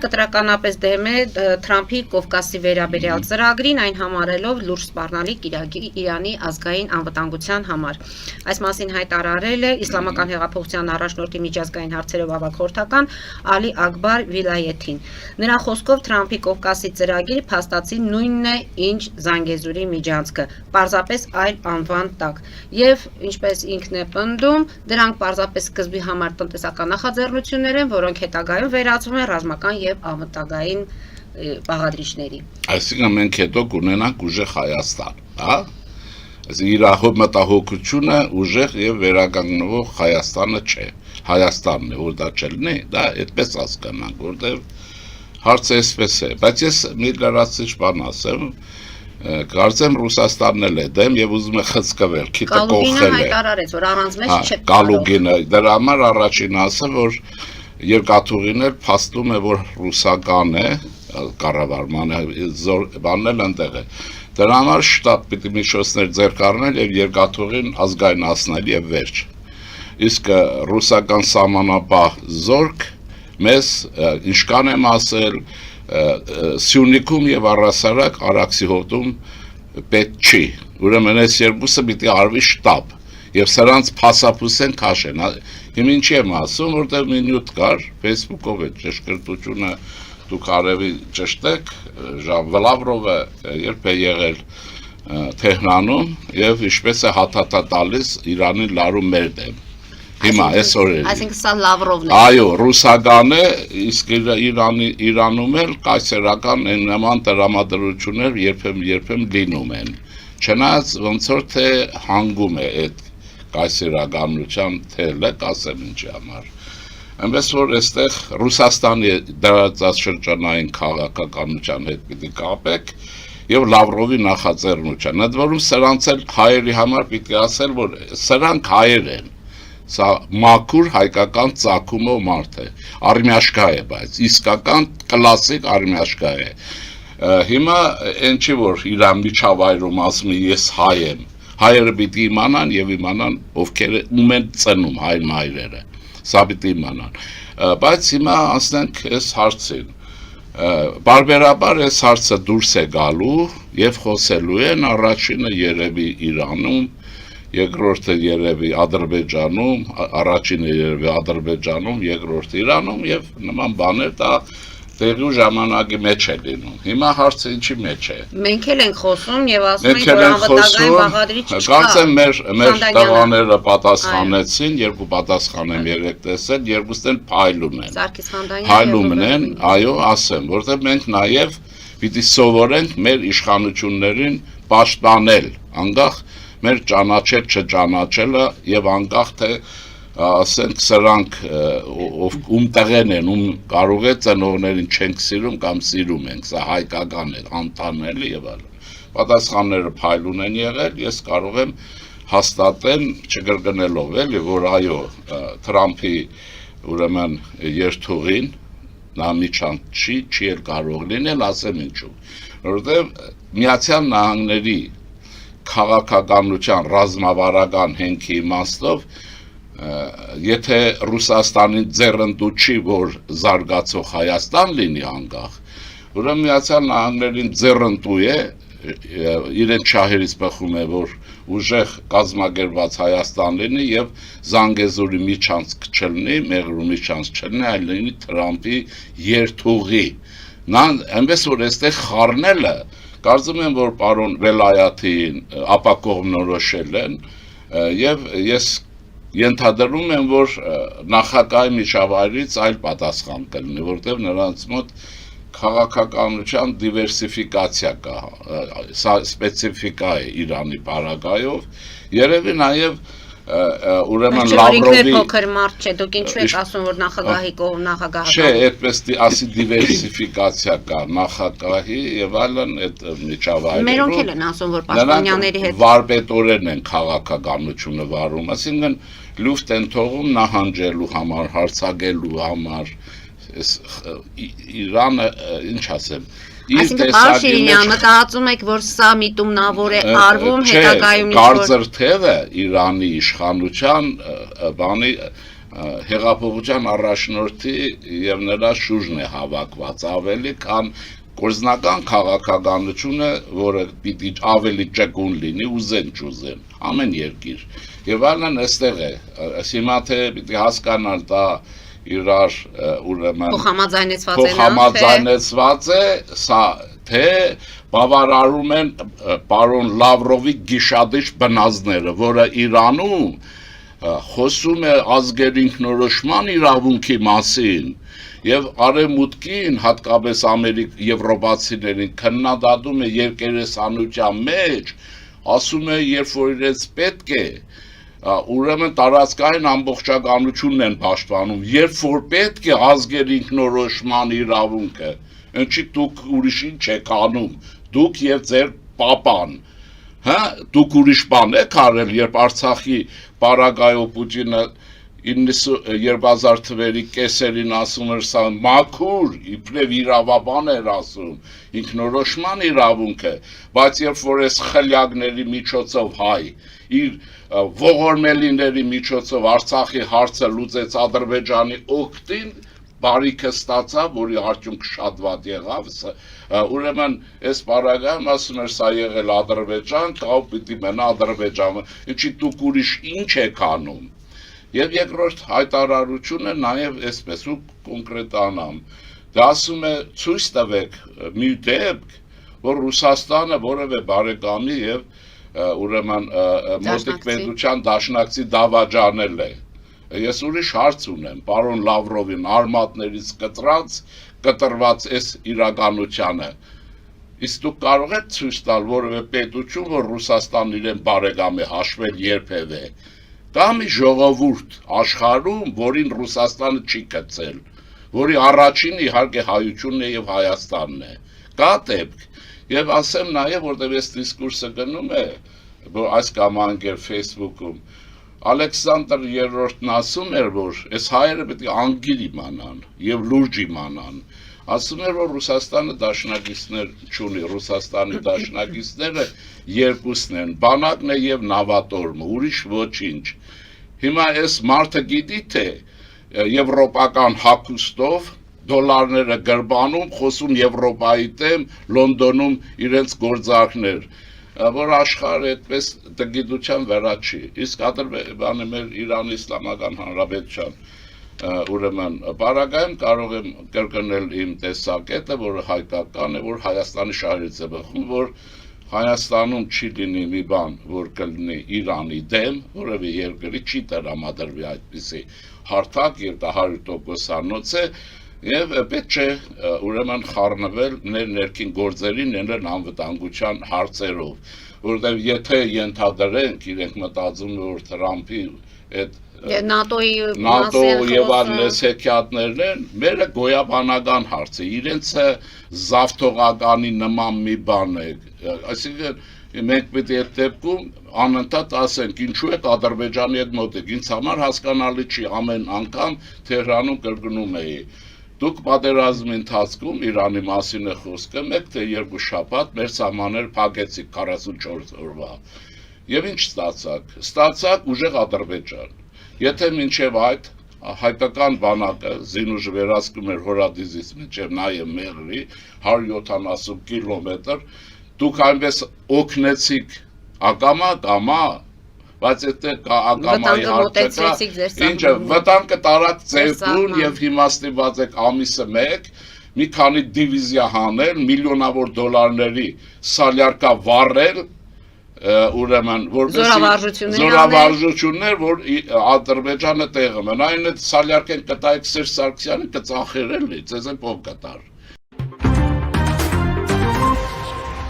կտրականապես դեմ է Թրամփի Կովկասի վերաբերյալ ծրագրին, այն համարելով լուրջ սպառնալիք Իրանի ազգային անվտանգության համար։ Այս մասին հայտարարել է Իսլամական հեղափոխության առաջնորդի միջազգային հարցերով ավագ խորհրդական Ալի Ակբար Վիլայեթին։ Նրա խոսքով Թրամփի Կովկասի ծրագիրը փաստացի նույնն է, ինչ Զանգեզուրի միջանցքը, պարզապես այլ անվան տակ։ Եվ ինչպես ինքն է պնդում, դրանք պարզապես սկզբի համար տնտեսական նախաձեռնություններ են, որոնք հետագայում վերածվում են ռազմական եւ անվտանգային բաղադրիչների։ Այսինքն մենք հետո կունենանք ուժեղ Հայաստան, հա? Իր մտահոգությունը ուժեղ եւ վերականգնվող Հայաստանը չէ։ Հայաստանն է, որ դա չլինի, դա այդպես հասկանանք, որտեղ հարցը այսպես է, բայց ես մի լրացուցիչ բան ասեմ, կարծեմ Ռուսաստանն էլ է դեմ եւ ուզում է խցկվել, քիթը կողել է։ Կալուգինը հայտարարեց, որ առանց մեզ չէ։ Կալուգինը դրա համար առաջին ասը, որ երկաթուղին էլ փաստում է, որ ռուսական է, կառավարմանը զոր բանն էլ ընդեղ է։ Դրա համար շտապ պիտի միջոցներ ձեռք առնել եւ երկաթուղին ազգայնացնել եւ վերջ։ Իսկ ռուսական սահմանապահ զորք մեզ ինչքան եմ ասել Սյունիքում եւ առասարակ Արաքսի հոտում պետք չի։ Ուրեմն այս երկուսը պիտի արվի շտապ եւ սրանց փասափուսեն քաշեն։ Հիմա ինչի եմ ասում, որտեղ մի նյութ կար Facebook-ով է ճշգրտությունը դուք արևի ճշտեք, Վլավրովը երբ է եղել Թեհրանում եւ ինչպես է հաթաթա տալիս Իրանի լարու մեր դեմ։ Հիմա այսօր է։ Այսինքն սա Լավրովն է։ Այո, ռուսական է, իսկ Իրանում էլ կայսերական նման տրամադրություններ երբեմն լինում են։ Չնայած ոնց որ թե հանգում է այդ կայսերականության թելը, կասեմ ինչի համար։ Այնպես որ այստեղ Ռուսաստանի դարաշրջանային քաղաքականության հետ պիտի կապեք եւ Լավրովի նախաձեռնության։ Ընդ որում սրանց էլ հայերի համար պիտի ասել, որ սրանք հայեր են։ Սա մաքուր հայկական ծագումով մարդ է, արմյաշկա է, բայց իսկական կլասիկ արմյաշկա է։ Հիմա այն չի, որ Իրան միջավայրում ասում է ես հայ եմ, հայերը պիտի իմանան եւ իմանան ովքեր ում են ծնում հայ մայրերը, սա պիտի իմանան։ Բայց հիմա ասենք այս հարցին, բարբերաբար այս հարցը դուրս է գալու եւ խոսելու են առաջինը երևի Իրանում, երկրորդը երևի Ադրբեջանում, առաջինը երևի Ադրբեջանում, երկրորդը Իրանում եւ նման բաներ դա տեղի ժամանակի մեջ է լինում։ Հիմա հարցը ինչի մեջ է։ Մենք էլ ենք խոսում եւ ասում ենք, որ անվտանգային բաղադրիչ չկա։ Կարծեմ մեր տղաները պատասխանեցին, երկու պատասխան եմ երեք տեսել, երկուսն էլ փայլում են։ Սարգիս Խանդանյանը փայլում են, այո, ասեմ, որտեղ մենք նաեւ պիտի սովորենք մեր իշխանություններին պաշտպանել, անկախ մեր ճանաչել չճանաչելը եւ անկախ թե ասենք սրանք ում տեղեն են, ում կարող է ծնողներին չենք սիրում կամ սիրում ենք, սա հայկական է, անտանելի եւ այլն։ Պատասխանները փայլուն են եղել, ես կարող եմ հաստատել, չգրգնելով էլի, որ այո, Թրամփի ուրեմն երթուղին նա միջանց չի էլ կարող լինել, ասեմ ինչու։ Որովհետեւ Միացյալ Նահանգների քաղաքականության ռազմավարական հենքի իմաստով եթե Ռուսաստանի ձեռնտու չի, որ զարգացող Հայաստան լինի անկախ, ուրեմն Միացյալ Նահանգներին ձեռնտու է, իրեն շահերից բխում է, որ ուժեղ կազմակերպված Հայաստան լինի եւ Զանգեզուրի միջանցք չլինի, Մեղրու միջանցք չլինի, այլ լինի Թրամփի երթուղի։ Նա այնպես որ այստեղ խառնելը կարծում եմ, որ պարոն Վելայաթին ապակողմնորոշել են եւ ես ենթադրում եմ, որ նախագահի միջավայրից այլ պատասխան կլինի, որտեղ նրանց մոտ քաղաքականության դիվերսիֆիկացիա կա, սա սպეციფიკա է Իրանի բարագայով, երևի նաեւ ուրեմն Լավրովի փոքր մարդ չէ, դուք ինչու եք ասում, որ նախագահի կողմ նախագահական։ Չէ, այդպես ասի դիվերսիֆիկացիա կա նախագահի եւ այլն այդ միջավայրերում։ Մերոնք էլ են ասում, որ պաշտոնյաների հետ վարպետորեն են քաղաքականությունը վարում, այսինքն լուֆտ են թողում նահանջելու համար, հարցակելու համար, Իրանը ինչ ասեմ։ Այսինքն պարոն Շիրինյան, մտածում եք, որ սա միտումնավոր է արվում հետագայում ինչ-որ կարծր թևը Իրանի իշխանության բանի հեղափոխության առաջնորդի եւ նրա շուրջն է հավաքված ավելի քան գործնական քաղաքականությունը, որը պիտի ավելի ճկուն լինի, ուզեն չուզեն, ամեն երկիր։ Եվ այլն այստեղ է, հիմա թե պիտի հասկանալ դա իրար ուրեմն փոխհամաձայնեցված է, սա թե բավարարում են պարոն Լավրովի գիշադիչ բնազդները, որը Իրանում խոսում է ազգերի ինքնորոշման իրավունքի մասին եւ արևմուտքին, հատկապես եվրոպացիներին քննադատում է երկերեսանության մեջ, ասում է, երբ որ իրենց պետք է, ուրեմն տարածքային ամբողջականությունն են պաշտպանում, երբ որ պետք է ազգերի ինքնորոշման իրավունքը, ինչի դուք ուրիշին չեք անում, դուք եւ ձեր պապան, հա, դուք ուրիշ բան եք արել, երբ Արցախի Պարագայով Պուտինը 2000 թվերի կեսերին ասում էր սա մաքուր, իբրև իրավաբան էր ասում, ինքնորոշման իրավունքը, բայց երբ որ այս խլյակների միջոցով հայ, իր ողորմելիների միջոցով Արցախի հարցը լուծեց Ադրբեջանի օգտին, բարիքը ստացավ, որի արդյունքը շատ վատ եղավ, ուրեմն այս պարագայում ասում էր սա եղել Ադրբեջան, կավ պիտի մնա Ադրբեջանը, ինչի դուք ուրիշ ինչ եք անում։ Եվ երկրորդ հայտարարությունը նաև այսպես ու կոնկրետանամ, դա ասում է ցույց տվեք մի դեպք, որ Ռուսաստանը որևէ բարեկամի եւ ուրեմն մոտիկ պետության դաշնակցի դավաճանել է։ Ես ուրիշ հարց ունեմ, պարոն Լավրովին արմատներից կտրված այս իրականությանը, իսկ դուք կարող եք ցույց տալ որևէ պետություն, որ Ռուսաստանն իրեն բարեկամ է հաշվել երբևէ։ Կա մի ժողովուրդ աշխարհում, որին Ռուսաստանը չի գցել, որի առաջինը իհարկե հայությունն է եւ Հայաստանն է։ Կա դեպք։ Եվ ասեմ նաեւ, որտեղ այս դիսկուրսը գնում է, որ այս կամ անգեր Facebook-ում Ալեքսանդր III-ն ասում էր, որ այս հայերը պետք է անգիր իմանան եւ լուրջ իմանան։ Ասում էր, որ Ռուսաստանը դաշնակիցներ չունի, Ռուսաստանի դաշնակիցները երկուսն են, բանակն է եւ նավատորմը, ուրիշ ոչինչ։ Հիմա այս մարդը գիտի թե եվրոպական հագուստով դոլարները գրբանում, խոսում Եվրոպայի դեմ, Լոնդոնում իրենց գործարքներ, որ աշխարհը այդպես դգիտության վրա չի։ Իսկ Ադրբեջանը մեր Իրանի Իսլամական Հանրապետության ուրեմն բարակայում կարող եմ կրկնել իմ տեսակետը, որը հայկական է, որ Հայաստանի շահերից է բխում, որ Հայաստանում չի լինի մի բան, որ կլինի Իրանի դեմ, որևէ երկրի չի տրամադրվի այդպիսի հարթակ եւ դա 100%-անոց է եւ պետք չէ ուրեմն խառնվել ներքին գործերին, ներքին անվտանգության հարցերով, որովհետեւ եթե ենթադրենք իրենք մտածում որ Թրամփի այդ NATO եւ այլնս հեքիաթներն են, մերը գոյաբանական հարց է, իրենցը զավթողականի նման մի բան է, այսինքն մենք պետք է այդ դեպքում անընդհատ ասենք ինչու է Ադրբեջանի հետ մոտիկ, ինձ համար հասկանալի չի ամեն անգամ Թեհրանում կրկնում էի Դուք պատերազմի ընթացքում Իրանի մասին է խոսքը, մեկ թե երկու շաբաթ մեր սահմաններ փակեցիք 44 օրվա։ Եվ ինչ ստացաք։ Ստացաք ուժեղ Ադրբեջան։ Եթե մինչև այդ հայկական բանակը զինուժ վերահսկում էր Հորադիզից մինչև նաև Մեղրի 170 կիլոմետր, դուք այնպես օգնեցիք ակամա, բայց այդտեղ կա ակամայի հարցը, ինչը վտանգը տարած ձերքուն եւ հիմա ստիպված եք ամիսը մեկ մի քանի դիվիզիա հանել, միլիոնավոր դոլարների սալյարկա վառել, ուրեմն որպես զորավարժություններ, որ Ադրբեջանը տեղը մնա, այն այդ սալյարկեն կտայեք Սերժ Սարգսյանը կծախեր էլի, ձեզ են փող կտար։